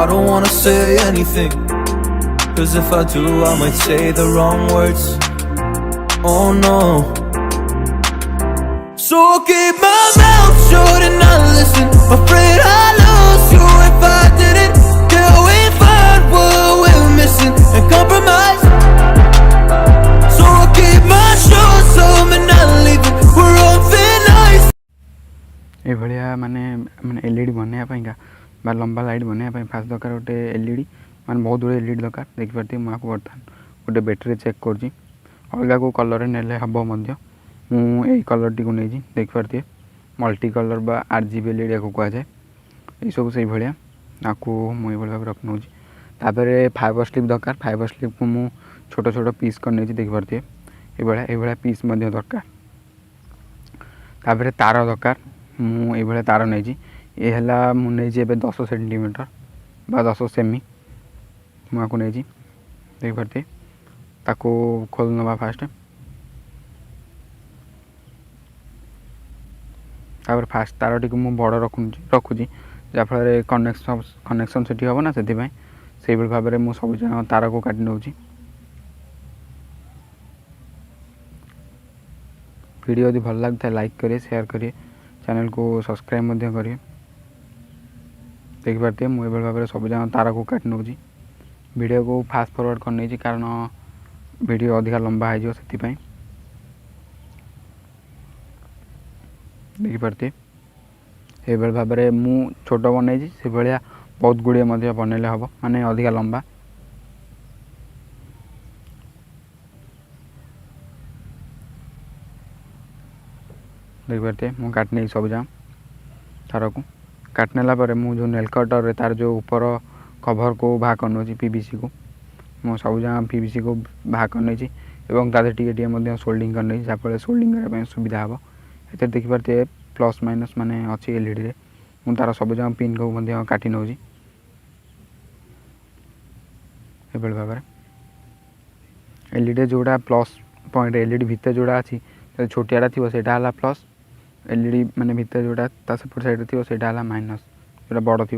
I don't wanna say anything, cause if I do I might say the wrong words. Oh no. So I'll keep my mouth shut and not listen. Afraid I lose you if I didn't. Till we find what we're missing and compromise. So I'll keep my shoes on and not leaving. We're on thin ice. ये भाया माने LED बनवाई बा लंबा light बनवाई fast दरकार गोटे LED माने बहुत गुड़े एलईडी दरकार देखिपारे मुझे बर्तमान गोटे बैटेरी चेक कर अलग को कलर ने हम मुझे कलर टी नहीं देखिपारे मल्टी कलर बा आरजीबी एलईडी या कहुए ये सब से भाया आपको मुझे भाव रख नौ तापर फाइबर स्लिप दरकार फाइबर स्लिप को मुझे छोट छोट पीस कर नहीं देखिपारे ये पीस दरकार तापर तार दरकार मुझे तार नहीं ये है मुझे 10 सेंटीमीटर बा 10 सेमी मुझे नहीं देखिपारे ताको खोल नवा फास्ट तापर फास्ट तार टी मुझे बड़ रखुची जहाँफल कनेक्शन से हम ना से भाव में मुझे सब तार को काटी नौ वीडियो यदि भल लगता है लाइक करिए शेयर करिए चैनल को सब्सक्राइब करिए देखिपारे मुझे भाव में सब जगह तार को काटी नौ वीडियो को फास्ट फॉरवर्ड कर नहीं कारण वीडियो अधिका लंबा हो से देखिपारे ये भाव में मु छोट बनई से भाया बहुत गुड़े बनइले हम माने अधिका लंबा देखिपारे मुझे काटने सब जगह तार को काटनेला मुझे जो नेल कटर तार जो ऊपर कभर को बाहर कर नौ पीवीसी को मो सब जगह पीवीसी को बाहर कर नहीं तादे टी सोल्डिंग कर नहीं जहाँफल सोल्डिंग करने सुविधा हम ये देखिपारे प्लस माइनस माने अच्छी एलईडी रे मुझे तार सब जगह पिन को काटी नौ ये भाव में एलईडी जोड़ा प्लस पॉइंट एलईडी भितर जोड़ा अच्छी छोटियाटा थी से प्लस एलईडी माने भितर जोड़ा सेपट साइड थी से माइनस जो बड़ थी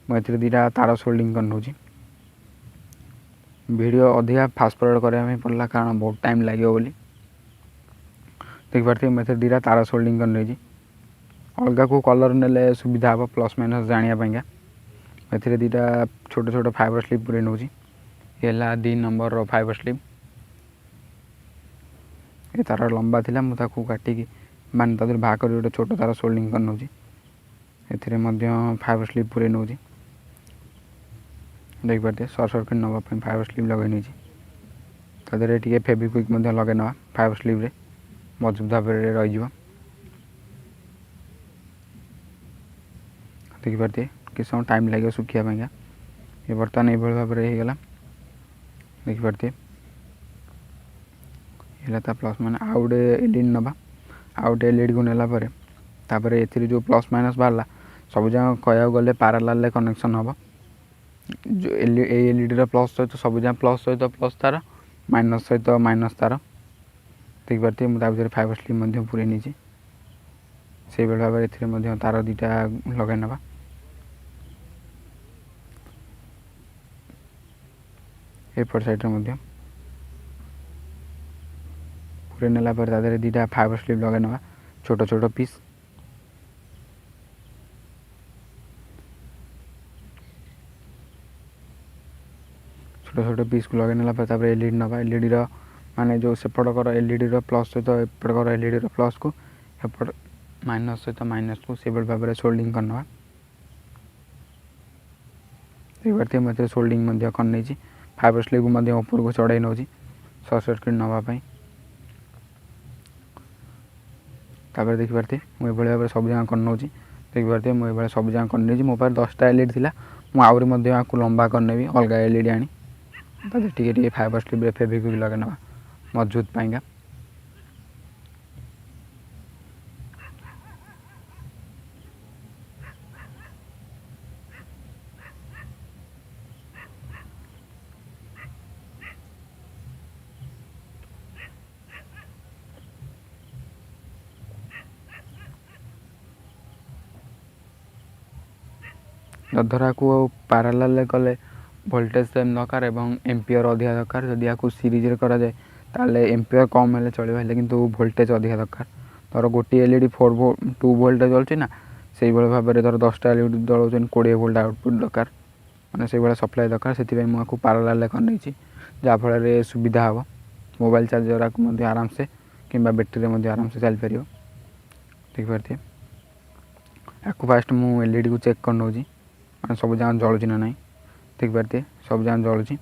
मुझे दीटा तार सोल्डिंग कर नौ वीडियो अधिका फास्ट फॉरवर्ड करने पड़ला कारण बहुत टाइम लगे बोली देखिपारे मुझे दीटा तार सोल्डिंग कर नहीं अलग को कलर ने सुविधा हम प्लस माइनस जानापी ए दीटा छोट छोट फाइबर स्लिप पूरे नौ ये 2 नंबर फाइबर स्लिप ये तार लंबा थी मुझे काटिकी मान तादर बाहर कर गोटे छोट तार सोल्डिंग कर नौ फाइबर स्लिप पूरे नौ देखिपारे सर्ट सर्किट नापी फाइबर स्लिप लगे नहीं तादे टे फेविक्विक लगे ना फाइबर स्लिप रे मजबूत भाव में रही देखिपारे कि समय टाइम लगे सुखापी ये बर्तमान ये भाव में होगला देखिपारे ये प्लस माने आउ गोटे एलईडी नवा आउ गोटे एलईडी को नेलापर ए जो प्लस माइनस बाहर सब जगह कह गले पारालाल कनेक्शन हम जो एलईडी प्लस सहित सब जगह प्लस सहित प्लस तार माइनस सहित माइनस तार देखिपारे मुझे फाइबर स्लिप पूरे नहीं से भाव में तार दीटा लगे नवा एपट साइड पूरे नेलापर तादे दीटा फाइबर स्लिप लगे नवा छोट छोट पीस छोट छोट पीस को लगे नापर एलईडी नवा एलईडी माने जो सेपट कर एलईडी प्लस सहित एपट कर एलईडी प्लस को एपट माइनस सहित माइनस को से भाव में सोल्डिंग करना देखिए मुझे सोल्डिंग कर नहीं फाइबर स्लिप को ऊपर को चढ़ाई नौ सर्ट सर्किट नापी तापर देखिपारे मुझे भाव में सब जगह कर नौ देखिपारे मुझे सब जगह कर नहीं मो पास 10टा एलईडी थी मुझे लंबा करने अलग एलईडी आनी टे फाइबर स्लिप फेविक्विक लगे ना मजबूत पाएंगा ଯଦ୍ୱାରା ଆକୁ ପାରାଲାଲ୍ କଲେ ଭୋଲ୍ଟେଜ୍ ସେମ୍ ଦରକାର ଏବଂ ଏମ୍ପିୟର ଅଧିକା ଦରକାର। ଯଦି ଆକୁ ସିରିଜ୍ରେ କରାଯାଏ ତାହେଲେ ଏମ୍ପିୟର କମ୍ ହେଲେ ଚଳିବ, ହେଲେ କିନ୍ତୁ ଭୋଲ୍ଟେଜ୍ ଅଧିକା ଦରକାର। ଧର ଗୋଟିଏ ଏଲ୍ଇଡ଼ି 2 ଭୋଲ୍ଟରେ ଜଳୁଛି ନା, ସେଇଭଳି ଭାବରେ ଧର 10ଟା ଏଲ୍ଇଡ଼ି ଜଳାଉଛନ୍ତି 20 ଭୋଲ୍ଟ ଆଉଟପୁଟ୍ ଦରକାର, ମାନେ ସେଇଭଳିଆ ସପ୍ଲାଏ ଦରକାର। ସେଥିପାଇଁ ମୁଁ ଆକୁ ପାରାଲାଲ୍ରେ କରିନେଇଛି, ଯାହାଫଳରେ ସୁବିଧା ହେବ। ମୋବାଇଲ୍ ଚାର୍ଜର ଆକୁ ମଧ୍ୟ ଆରାମସେ କିମ୍ବା ବ୍ୟାଟେରୀରେ ମଧ୍ୟ ଆରାମସେ ଚାଲିପାରିବ। ଦେଖିପାରୁଥିବେ। ଆକୁ ଫାଷ୍ଟ ମୁଁ ଏଲ୍ଇଡ଼ିକୁ ଚେକ୍ କରିନେଉଛି, ମାନେ ସବୁ ଯାକ ଜଳୁଛି ନା ନାହିଁ। ଦେଖିପାରୁଥିବେ ସବୁ ଯାକ ଜଳୁଛି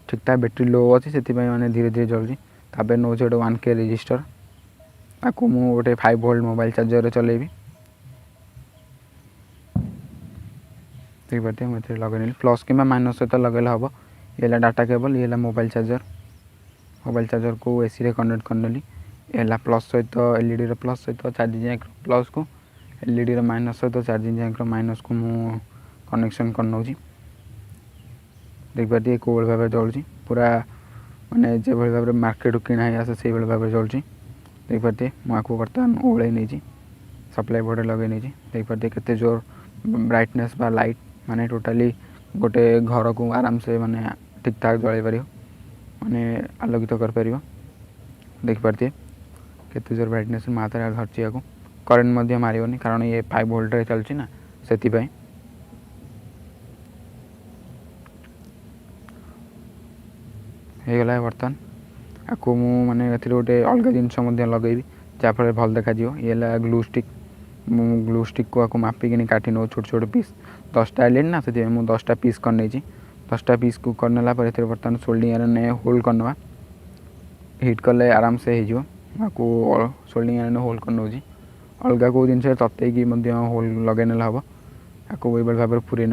ଠିକ୍ ଠାକ୍। ବ୍ୟାଟେରୀ ଲୋ ଅଛି, ସେଥିପାଇଁ ମାନେ ଧୀରେ ଧୀରେ ଜଳୁଛି। ତାପରେ ନେଉଛି ଗୋଟେ 1K ରେଜିଷ୍ଟର, ଆକୁ ମୁଁ ଗୋଟେ 5 ଭୋଲ୍ଟ ମୋବାଇଲ୍ ଚାର୍ଜରରେ ଚଲେଇବି। ଦେଖିପାରୁଥିବେ ମୁଁ ଏଥିରେ ଲଗାଇନେଲି, ପ୍ଲସ୍ କିମ୍ବା ମାଇନସ୍ ସହିତ ଲଗାଇଲେ ହେବ। ଇଏ ହେଲା ଡାଟା କେବଲ୍, ଇଏ ହେଲା ମୋବାଇଲ୍ ଚାର୍ଜର। ମୋବାଇଲ୍ ଚାର୍ଜରକୁ ଏସିରେ କନେକ୍ଟ କରିନେଲି। ଏ ହେଲା ପ୍ଲସ୍ ସହିତ ଏଲ୍ଇଡ଼ିର ପ୍ଲସ୍ ସହିତ ଚାର୍ଜିଂ ଜ୍ୟାକ୍ର ପ୍ଲସ୍କୁ, ଏଲ୍ଇଡ଼ିର ମାଇନସ୍ ସହିତ ଚାର୍ଜିଂ ଜ୍ୟାକ୍ର ମାଇନସ୍କୁ ମୁଁ କନେକ୍ସନ୍ କରିନେଉଛି। ଦେଖିପାରୁଥିବେ କେଉଁଭଳି ଭାବରେ ଜଳୁଛି, ପୁରା ମାନେ ଯେଭଳି ଭାବରେ ମାର୍କେଟରୁ କିଣା ହେଇ ଆସେ ସେଇଭଳି ଭାବରେ ଜଳୁଛି। ଦେଖିପାରୁଥିବେ ମୁଁ ଆକୁ ବର୍ତ୍ତମାନ ଓହଳେଇ ନେଇଛି, ସପ୍ଲାଏ ବୋର୍ଡ଼ରେ ଲଗାଇ ନେଇଛି। ଦେଖିପାରୁଥିବେ କେତେ ଜୋର ବ୍ରାଇଟନେସ୍ ବା ଲାଇଟ୍, ମାନେ ଟୋଟାଲି ଗୋଟେ ଘରକୁ ଆରାମସେ ମାନେ ଠିକ୍ ଠାକ୍ ଜଳାଇ ପାରିବ, ମାନେ ଆଲୋକିତ କରିପାରିବ। ଦେଖିପାରୁଥିବେ କେତେ ଜୋର ବ୍ରାଇଟନେସ୍। ମୋ ହାତରେ ଧରିଛି ଆକୁ, କରେଣ୍ଟ ମଧ୍ୟ ମାରିବନି କାରଣ ଇଏ 5 ଭୋଲ୍ଟରେ ଚାଲୁଛି ନା, ସେଥିପାଇଁ। ହେଇଗଲା ବର୍ତ୍ତମାନ। ଆକୁ ମୁଁ ମାନେ ଏଥିରେ ଗୋଟେ ଅଲଗା ଜିନିଷ ମଧ୍ୟ ଲଗାଇବି, ଯାହାଫଳରେ ଭଲ ଦେଖାଯିବ। ଇଏ ହେଲା ଗ୍ଲୁ ଷ୍ଟିକ୍। ମୁଁ ଗ୍ଲୁ ଷ୍ଟିକ୍କୁ ଆକୁ ମାପିକିନି କାଟି ନେଉଛି ଛୋଟ ଛୋଟ ପିସ୍। 10ଟା ଏଲ୍ଇଡ଼ି ନା, ସେଥିପାଇଁ ମୁଁ 10ଟା ପିସ୍ କରିନେଇଛି। 10ଟା ପିସ୍କୁ କରିନେଲା ପରେ ଏଥିରେ ବର୍ତ୍ତମାନ ସୋଲ୍ଡିଂ ଆୟରନ୍ ହୋଲ୍ଡ କରିନେବା। ହିଟ୍ କଲେ ଆରାମସେ ହେଇଯିବ। ଆକୁ ସୋଲ୍ଡିଂ ଆୟରନ୍ ହୋଲ୍ଡ କରିନେଉଛି। ଅଲଗା କେଉଁ ଜିନିଷରେ ତତେଇକି ମଧ୍ୟ ହୋଲ୍ ଲଗାଇ ନେଲେ ହେବ। ଆକୁ ଏଇଭଳି ଭାବରେ ପୁରେଇ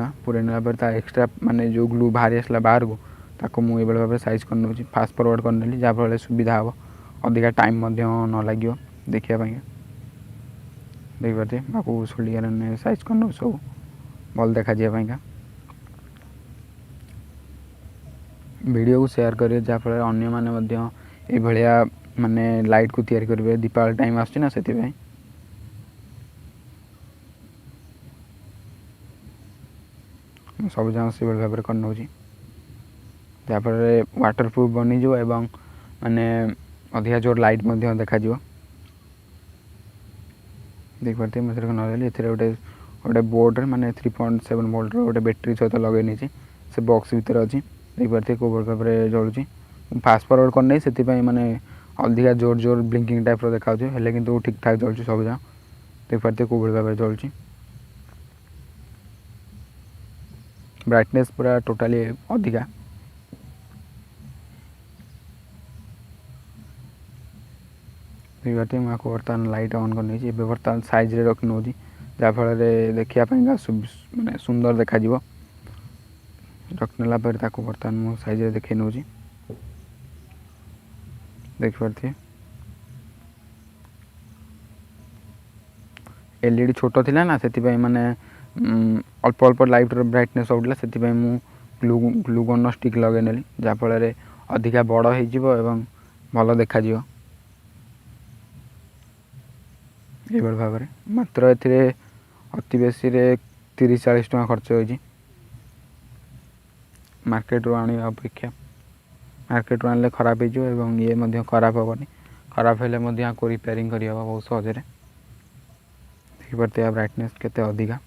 ନେଲା ପରେ ତା ଏକ୍ସଟ୍ରା ମାନେ ଯେଉଁ ଗ୍ଲୁ ବାହାରି ଆସିଲା ବାହାରକୁ, ତାକୁ ମୁଁ ଏଇଭଳି ଭାବରେ ସାଇଜ୍ କରିନେଉଛି। ଫାଷ୍ଟ ଫରୱାର୍ଡ଼ କରିନେଲି, ଯାହାଫଳରେ ସୁବିଧା ହେବ, ଅଧିକା ଟାଇମ୍ ମଧ୍ୟ ନ ଲାଗିବ ଦେଖିବା ପାଇଁକା। ଦେଖିପାରୁଥିବେ ଆକୁ ସୋଲ୍ଡିଂ ଆୟରନ୍ ସାଇଜ୍ କରିନେଉଛି ସବୁ ଭଲ ଦେଖାଯିବା ପାଇଁକା। ଭିଡ଼ିଓକୁ ସେୟାର କରିବେ, ଯାହାଫଳରେ ଅନ୍ୟମାନେ ମଧ୍ୟ ଏଇଭଳିଆ ମାନେ ଲାଇଟ୍କୁ ତିଆରି କରିବେ। ଦୀପାବଳି ଟାଇମ୍ ଆସୁଛି ନା, ସେଥିପାଇଁ। ମୁଁ ସବୁ ଯାକ ସେଇଭଳି ଭାବରେ କରିନେଉଛି, ଯାହାଫଳରେ ୱାଟରପ୍ରୁଫ୍ ବନିଯିବ ଏବଂ ମାନେ ଅଧିକା ଜୋର ଲାଇଟ୍ ମଧ୍ୟ ଦେଖାଯିବ। ଦେଖିପାରୁଥିବେ ମୁଁ ଏଥିରେ ନେଲି। ଏଥିରେ ଗୋଟେ ବୋର୍ଡ଼ରେ ମାନେ 3.7 ଭୋଲ୍ଟର ଗୋଟେ ବ୍ୟାଟେରୀ ସହିତ ଲଗାଇ ନେଇଛି, ସେ ବକ୍ସ ଭିତରେ ଅଛି। ଦେଖିପାରୁଥିବେ କେଉଁଭଳି ଭାବରେ ଜଳୁଛି। ମୁଁ ଫାଷ୍ଟ ଫରୱାର୍ଡ଼ କରିନେଇ, ସେଥିପାଇଁ ମାନେ ଅଧିକା ଜୋର ବ୍ଲିଙ୍କିଂ ଟାଇପ୍ର ଦେଖାଯାଉଛି, ହେଲେ କିନ୍ତୁ ଠିକ୍ ଠାକ୍ ଜଳୁଛି ସବୁ ଯାକ। ଦେଖିପାରୁଥିବେ କେଉଁଭଳି ଭାବରେ ଜଳୁଛି। ବ୍ରାଇଟନେସ୍ ପୁରା ଟୋଟାଲି ଅଧିକା। ଦେଖିପାରୁଥିବେ ମୁଁ ଆକୁ ବର୍ତ୍ତମାନ ଲାଇଟ୍ ଅନ୍ କରିନେଇଛି। ଏବେ ବର୍ତ୍ତମାନ ସାଇଜ୍ରେ ରଖି ନେଉଛି, ଯାହାଫଳରେ ଦେଖିବା ପାଇଁକା ମାନେ ସୁନ୍ଦର ଦେଖାଯିବ। ରଖିନେଲା ପରେ ତାକୁ ବର୍ତ୍ତମାନ ମୁଁ ସାଇଜ୍ରେ ଦେଖାଇ ନେଉଛି। ଦେଖିପାରୁଥିବେ ଏଲ୍ଇଡ଼ି ଛୋଟ ଥିଲା ନା, ସେଥିପାଇଁ ମାନେ ଅଳ୍ପ ଅଳ୍ପ ଲାଇଟ୍ର ବ୍ରାଇଟନେସ୍ ଉଠିଲା, ସେଥିପାଇଁ ମୁଁ ଗ୍ଲୁଗନ୍ର ଷ୍ଟିକ୍ ଲଗାଇ ନେଲି, ଯାହାଫଳରେ ଅଧିକା ବଡ଼ ହେଇଯିବ ଏବଂ ଭଲ ଦେଖାଯିବ। ଏଇଭଳି ଭାବରେ ମାତ୍ର ଏଥିରେ ଅତି ବେଶୀରେ 30-40 ଟଙ୍କା ଖର୍ଚ୍ଚ ହୋଇଛି ମାର୍କେଟରୁ ଆଣିବା ଅପେକ୍ଷା। ମାର୍କେଟରୁ ଆଣିଲେ ଖରାପ ହେଇଯିବ ଏବଂ ଇଏ ମଧ୍ୟ ଖରାପ ହେବନି। ଖରାପ ହେଲେ ମଧ୍ୟ ଆକୁ ରିପେୟାରିଂ କରିହେବ ବହୁତ ସହଜରେ। ଦେଖିପାରୁଥିବେ ବ୍ରାଇଟନେସ୍ କେତେ ଅଧିକା।